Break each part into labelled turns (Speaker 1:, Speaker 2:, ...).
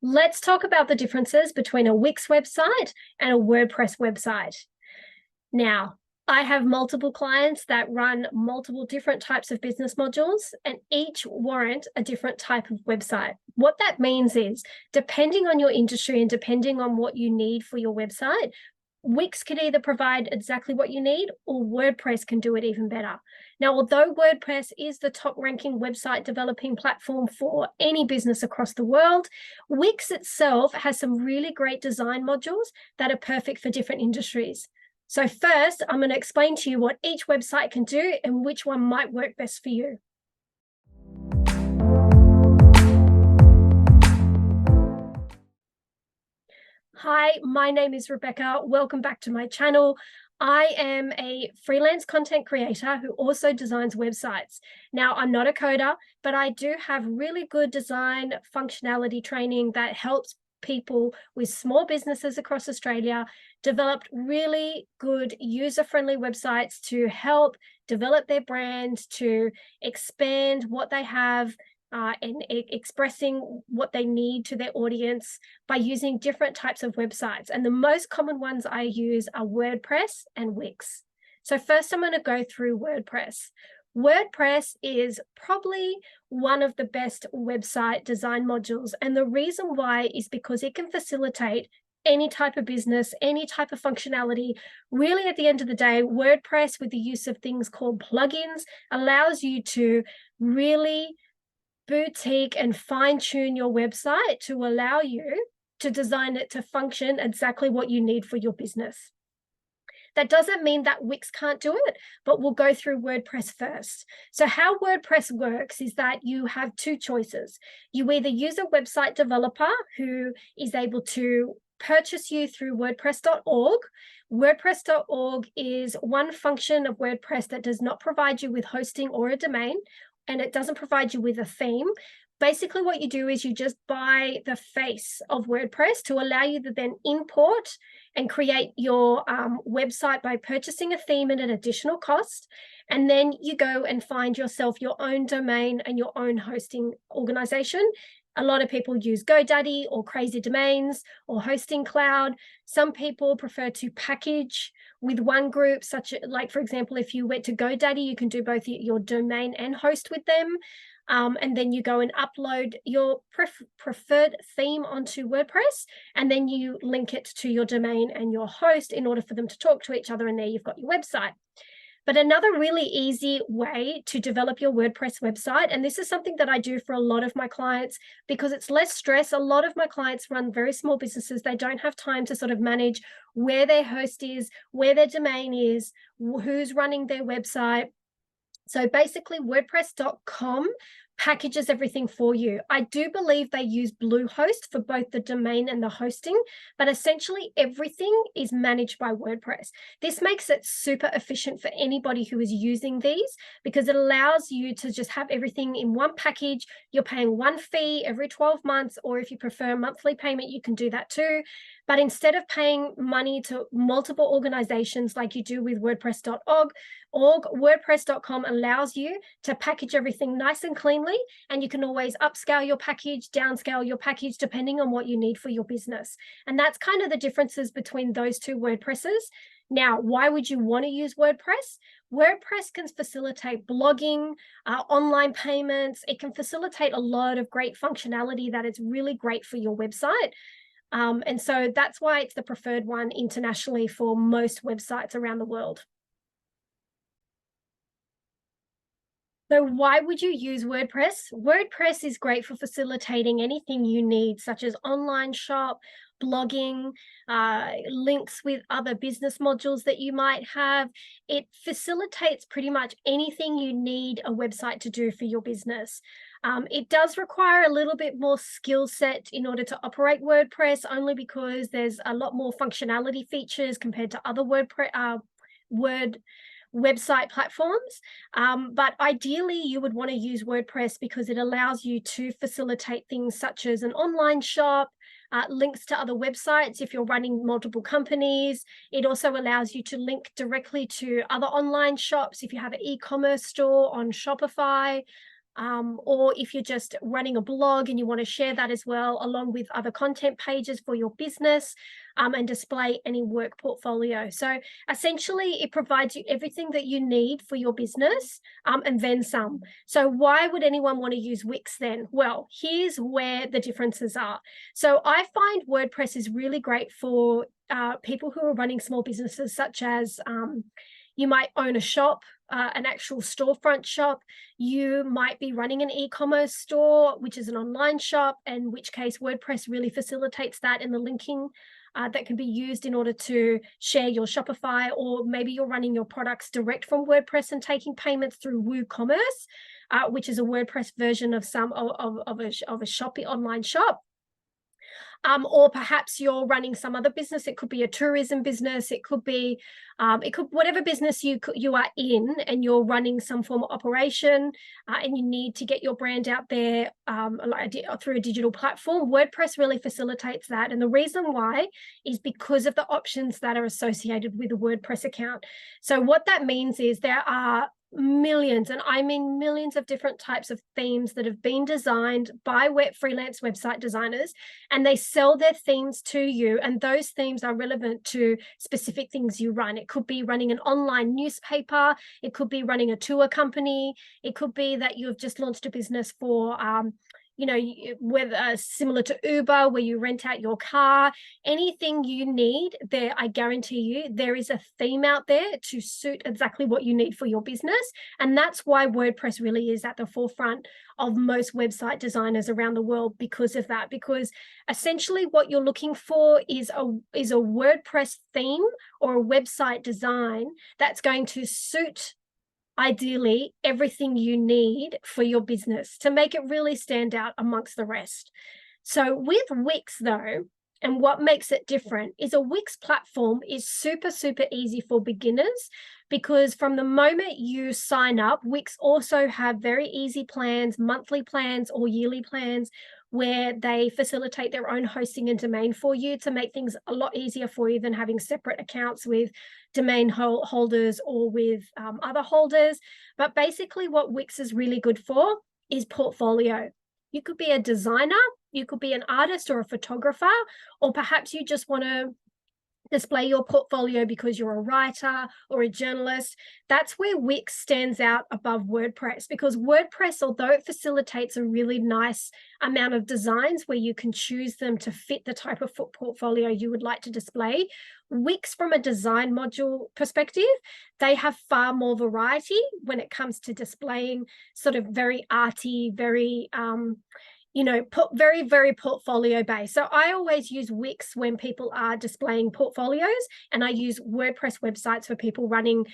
Speaker 1: Let's talk about the differences between a Wix website and a WordPress website. Now, I have multiple clients that run multiple different types of business modules, and each warrant a different type of website. What that means is, depending on your industry and depending on what you need for your website, Wix can either provide exactly what you need, or WordPress can do it even better. Now, although WordPress is the top ranking website developing platform for any business across the world, Wix itself has some really great design modules that are perfect for different industries. So first, I'm going to explain to you what each website can do and which one might work best for you. Hi, my name is Rebecca. Welcome back to my channel. I am a freelance content creator who also designs websites. Now, I'm not a coder, but I do have really good design functionality training that helps people with small businesses across Australia develop really good user-friendly websites to help develop their brand, to expand what they have, and expressing what they need to their audience by using different types of websites. And the most common ones I use are WordPress and Wix. So first, I'm going to go through WordPress. WordPress is probably one of the best website design modules. And the reason why is because it can facilitate any type of business, any type of functionality. Really, at the end of the day, WordPress, with the use of things called plugins, allows you to really boutique and fine-tune your website to allow you to design it to function exactly what you need for your business. That doesn't mean that Wix can't do it, but we'll go through WordPress first. So how WordPress works is that you have two choices. You either use a website developer who is able to purchase you through WordPress.org. WordPress.org is one function of WordPress that does not provide you with hosting or a domain, and it doesn't provide you with a theme. Basically, what you do is you just buy the face of WordPress to allow you to then import and create your website by purchasing a theme at an additional cost. And then you go and find yourself your own domain and your own hosting organization. A lot of people use GoDaddy or Crazy Domains or Hosting Cloud. Some people prefer to package with one group, like, for example, if you went to GoDaddy, you can do both your domain and host with them. And then you go and upload your preferred theme onto WordPress, and then you link it to your domain and your host in order for them to talk to each other, and there you've got your website. But another really easy way to develop your WordPress website, and this is something that I do for a lot of my clients because it's less stress. A lot of my clients run very small businesses. They don't have time to sort of manage where their host is, where their domain is, who's running their website. So basically, WordPress.com packages everything for you. I do believe they use Bluehost for both the domain and the hosting, but essentially everything is managed by WordPress. This makes it super efficient for anybody who is using these because it allows you to just have everything in one package. You're paying one fee every 12 months, or if you prefer a monthly payment, you can do that too. But instead of paying money to multiple organizations like you do with WordPress.org, WordPress.com allows you to package everything nice and cleanly, and you can always upscale your package, downscale your package, depending on what you need for your business. And that's kind of the differences between those two WordPresses. Now, why would you want to use WordPress? WordPress can facilitate blogging, online payments. It can facilitate a lot of great functionality that is really great for your website. And so that's why it's the preferred one internationally for most websites around the world. So why would you use WordPress? WordPress is great for facilitating anything you need, such as online shop, blogging, links with other business modules that you might have. It facilitates pretty much anything you need a website to do for your business. It does require a little bit more skill set in order to operate WordPress, only because there's a lot more functionality features compared to other website platforms. But ideally, you would want to use WordPress because it allows you to facilitate things such as an online shop, links to other websites if you're running multiple companies. It also allows you to link directly to other online shops if you have an e-commerce store on Shopify. or if you're just running a blog and you want to share that as well, along with other content pages for your business, and display any work portfolio. So essentially, it provides you everything that you need for your business, and then some. So why would anyone want to use Wix then? Well, here's where the differences are. So I find WordPress is really great for people who are running small businesses, such as you might own a shop, an actual storefront shop. You might be running an e-commerce store, which is an online shop, in which case WordPress really facilitates that in the linking that can be used in order to share your Shopify, or maybe you're running your products direct from WordPress and taking payments through WooCommerce, which is a WordPress version of a shopping online shop. Or perhaps you're running some other business. It could be a tourism business. It could be, whatever business you are in, and you're running some form of operation, and you need to get your brand out there through a digital platform. WordPress really facilitates that, and the reason why is because of the options that are associated with a WordPress account. So what that means is there are millions, and I mean millions, of different types of themes that have been designed by freelance website designers, and they sell their themes to you, and those themes are relevant to specific things you run. It could be running an online newspaper, it could be running a tour company, it could be that you've just launched a business for whether similar to Uber, where you rent out your car. Anything you need there, I guarantee you there is a theme out there to suit exactly what you need for your business. And that's why WordPress really is at the forefront of most website designers around the world, because of that. Because essentially what you're looking for is a WordPress theme or a website design that's going to suit, ideally, everything you need for your business to make it really stand out amongst the rest. So with Wix though, and what makes it different is a Wix platform is super, super easy for beginners, because from the moment you sign up, Wix also have very easy plans, monthly plans or yearly plans, where they facilitate their own hosting and domain for you to make things a lot easier for you than having separate accounts with domain holders or with other holders. But basically what Wix is really good for is portfolio. You could be a designer, you could be an artist or a photographer, or perhaps you just want to display your portfolio because you're a writer or a journalist. That's where Wix stands out above WordPress, because WordPress, although it facilitates a really nice amount of designs where you can choose them to fit the type of portfolio you would like to display, Wix, from a design module perspective, they have far more variety when it comes to displaying sort of very arty, very very, very portfolio based. So I always use Wix when people are displaying portfolios, and I use WordPress websites for people running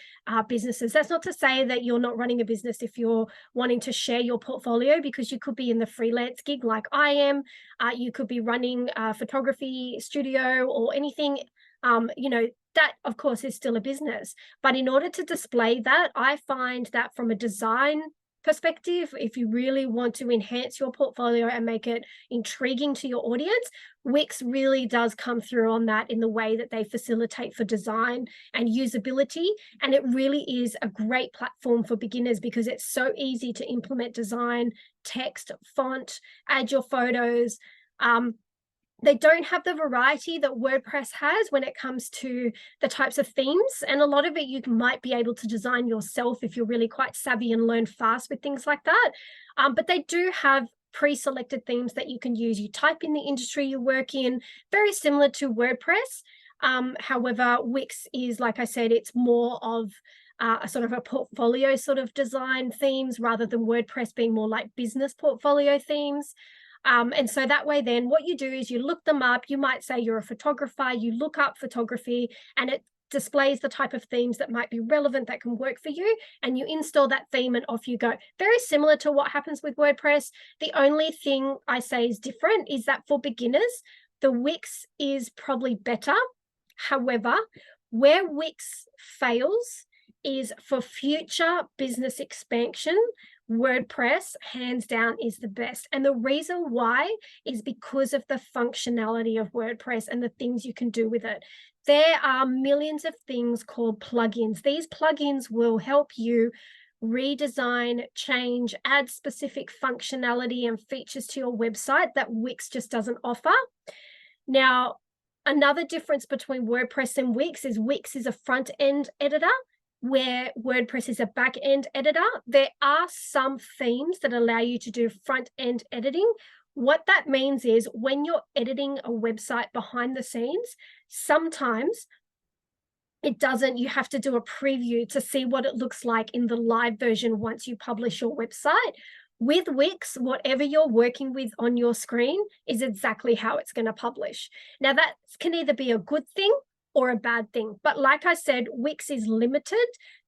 Speaker 1: businesses. That's not to say that you're not running a business if you're wanting to share your portfolio, because you could be in the freelance gig like I am. You could be running a photography studio or anything, that of course is still a business. But in order to display that, I find that from a design perspective, if you really want to enhance your portfolio and make it intriguing to your audience, Wix really does come through on that in the way that they facilitate for design and usability. And it really is a great platform for beginners, because it's so easy to implement design, text, font, add your photos. They don't have the variety that WordPress has when it comes to the types of themes. And a lot of it you might be able to design yourself if you're really quite savvy and learn fast with things like that. But they do have pre-selected themes that you can use. You type in the industry you work in, very similar to WordPress. However, Wix is, like I said, it's more of a sort of a portfolio sort of design themes, rather than WordPress being more like business portfolio themes. And so that way, then what you do is you look them up. You might say you're a photographer, you look up photography, and it displays the type of themes that might be relevant, that can work for you, and you install that theme and off you go. Very similar to what happens with WordPress. The only thing I say is different is that for beginners, the Wix is probably better. However, where Wix fails is for future business expansion. WordPress, hands down, is the best. And the reason why is because of the functionality of WordPress and the things you can do with it. There are millions of things called plugins. These plugins will help you redesign, change, add specific functionality and features to your website that Wix just doesn't offer. Now, another difference between WordPress and Wix is a front-end editor, where WordPress is a back-end editor. There are some themes that allow you to do front-end editing. What that means is when you're editing a website behind the scenes, sometimes you have to do a preview to see what it looks like in the live version once you publish your website. With Wix, whatever you're working with on your screen is exactly how it's going to publish. Now, that can either be a good thing or a bad thing. But like I said, Wix is limited.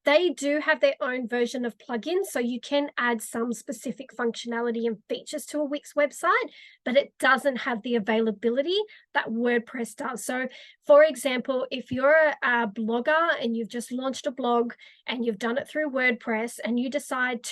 Speaker 1: They do have their own version of plugins, so you can add some specific functionality and features to a Wix website, but it doesn't have the availability that WordPress does. So for example, if you're a blogger and you've just launched a blog and you've done it through WordPress and you decide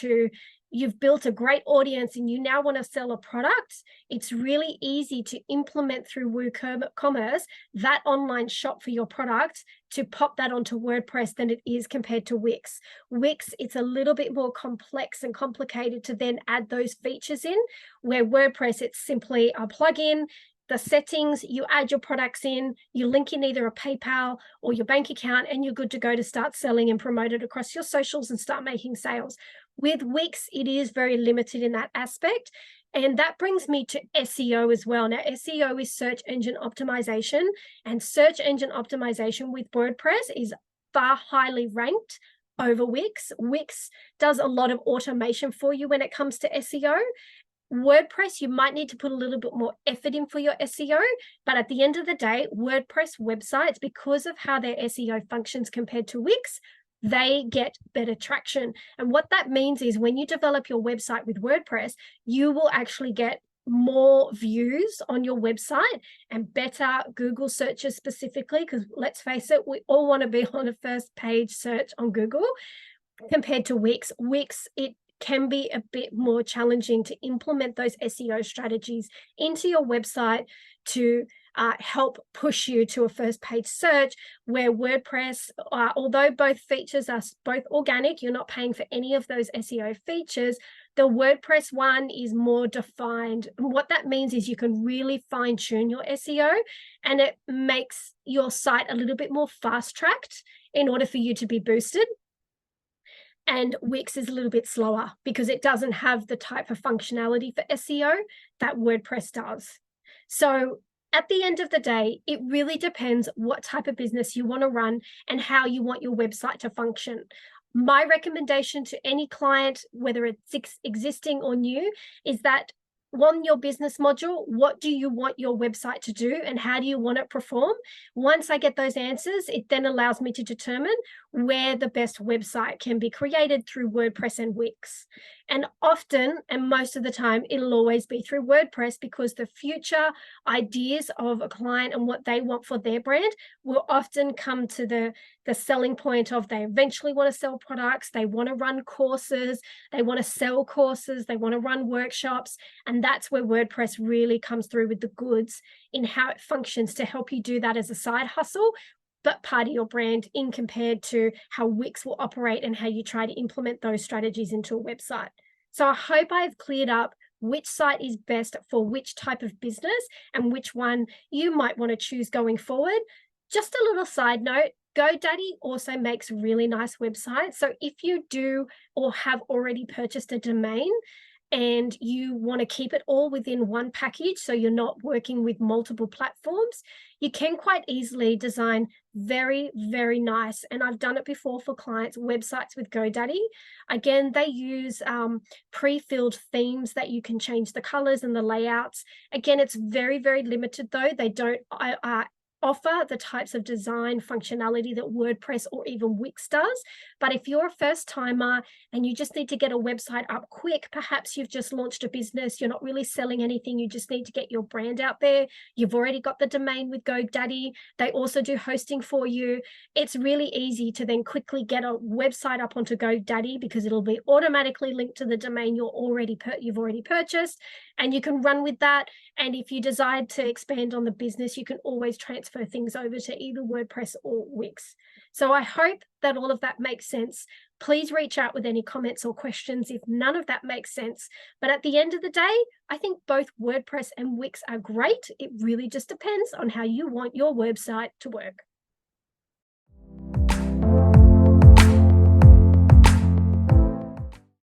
Speaker 1: you've built a great audience and you now want to sell a product, it's really easy to implement through WooCommerce that online shop for your product to pop that onto WordPress than it is compared to Wix. Wix, it's a little bit more complex and complicated to then add those features in, where WordPress, it's simply a plugin, the settings, you add your products in, you link in either a PayPal or your bank account, and you're good to go to start selling and promote it across your socials and start making sales. With Wix, it is very limited in that aspect. And that brings me to SEO as well. Now, SEO is search engine optimization, and search engine optimization with WordPress is far highly ranked over Wix. Wix does a lot of automation for you when it comes to SEO. WordPress, you might need to put a little bit more effort in for your SEO, but at the end of the day, WordPress websites, because of how their SEO functions compared to Wix, they get better traction. And what that means is when you develop your website with WordPress, you will actually get more views on your website and better Google searches specifically, because let's face it, we all want to be on a first page search on Google compared to Wix. Wix, it can be a bit more challenging to implement those SEO strategies into your website to help push you to a first page search, where WordPress, although both features are both organic, you're not paying for any of those SEO features, the WordPress one is more defined. And what that means is you can really fine tune your SEO, and it makes your site a little bit more fast tracked in order for you to be boosted. And Wix is a little bit slower because it doesn't have the type of functionality for SEO that WordPress does. So at the end of the day, it really depends what type of business you want to run and how you want your website to function. My recommendation to any client, whether it's existing or new, is that on your business module, what do you want your website to do and how do you want it to perform? Once I get those answers, it then allows me to determine where the best website can be created through WordPress and Wix. And often, and most of the time, it'll always be through WordPress, because the future ideas of a client and what they want for their brand will often come to the selling point of they eventually want to sell products, they want to run courses, they want to sell courses, they want to run workshops. And that's where WordPress really comes through with the goods in how it functions to help you do that as a side hustle, but part of your brand, in compared to how Wix will operate and how you try to implement those strategies into a website. So I hope I've cleared up which site is best for which type of business and which one you might want to choose going forward. Just a little side note, GoDaddy also makes really nice websites. So if you do or have already purchased a domain and you want to keep it all within one package, so you're not working with multiple platforms, you can quite easily design very, very nice, and I've done it before for clients, websites with GoDaddy. Again, they use pre-filled themes that you can change the colors and the layouts. Again, it's very, very limited though. They don't offer the types of design functionality that WordPress or even Wix does. But if you're a first timer and you just need to get a website up quick, perhaps you've just launched a business, you're not really selling anything, you just need to get your brand out there, you've already got the domain with GoDaddy, they also do hosting for you. It's really easy to then quickly get a website up onto GoDaddy because it'll be automatically linked to the domain you've already purchased, and you can run with that. And if you decide to expand on the business, you can always transfer things over to either WordPress or Wix. So I hope that all of that makes sense. Please reach out with any comments or questions if none of that makes sense. But at the end of the day, I think both WordPress and Wix are great. It really just depends on how you want your website to work.